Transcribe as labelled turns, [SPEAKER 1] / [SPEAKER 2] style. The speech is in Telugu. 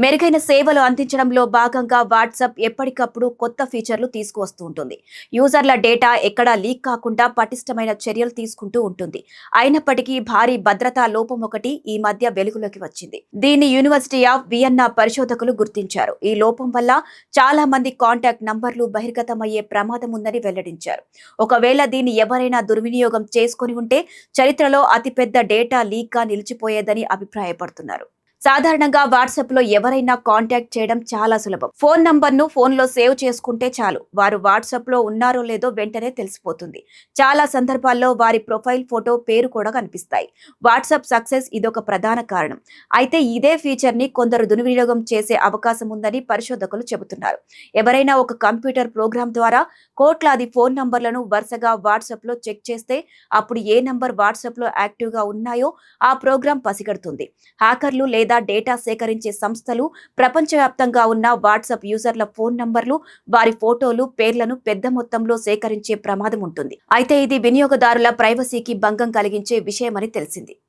[SPEAKER 1] మెరుగైన సేవలు అందించడంలో భాగంగా వాట్సాప్ ఎప్పటికప్పుడు కొత్త ఫీచర్లు తీసుకువస్తూ ఉంటుంది. యూజర్ల డేటా ఎక్కడా లీక్ కాకుండా పటిష్టమైన చర్యలు తీసుకుంటూ ఉంటుంది. అయినప్పటికీ భారీ భద్రతా లోపం ఒకటి ఈ మధ్య వెలుగులోకి వచ్చింది. దీన్ని యూనివర్సిటీ ఆఫ్ వియన్నా పరిశోధకులు గుర్తించారు. ఈ లోపం వల్ల చాలా మంది కాంటాక్ట్ నంబర్లు బహిర్గతమయ్యే ప్రమాదం ఉందని వెల్లడించారు. ఒకవేళ దీన్ని ఎవరైనా దుర్వినియోగం చేసుకుని ఉంటే చరిత్రలో అతిపెద్ద డేటా లీక్ గా నిలిచిపోయేదని అభిప్రాయపడుతున్నారు. సాధారణంగా వాట్సాప్ లో ఎవరైనా కాంటాక్ట్ చేయడం చాలా సులభం. ఫోన్ నంబర్ను ఫోన్లో సేవ్ చేసుకుంటే చాలు. వారు వాట్సాప్ లో ఉన్నారో లేదో వెంటనే తెలిసిపోతుంది. చాలా సందర్భాల్లో వారి ప్రొఫైల్ ఫోటో, పేరు కూడా కనిపిస్తాయి. వాట్సాప్ సక్సెస్ ఇదొక ప్రధాన కారణం. అయితే ఇదే ఫీచర్ ని కొందరు దుర్వినియోగం చేసే అవకాశం ఉందని పరిశోధకులు చెబుతున్నారు. ఎవరైనా ఒక కంప్యూటర్ ప్రోగ్రామ్ ద్వారా కోట్లాది ఫోన్ నంబర్లను వరుసగా వాట్సాప్ లో చెక్ చేస్తే అప్పుడు ఏ నంబర్ వాట్సాప్ లో యాక్టివ్ గా ఉన్నాయో ఆ ప్రోగ్రామ్ పసిగడుతుంది. హ్యాకర్లు లేదా డేటా సేకరించే సంస్థలు ప్రపంచవ్యాప్తంగా ఉన్న వాట్సాప్ యూజర్ల ఫోన్ నంబర్లు, వారి ఫోటోలు, పేర్లను పెద్ద మొత్తంలో సేకరించే ప్రమాదం ఉంటుంది. అయితే ఇది వినియోగదారుల ప్రైవసీకి భంగం కలిగించే విషయమని తెలిసింది.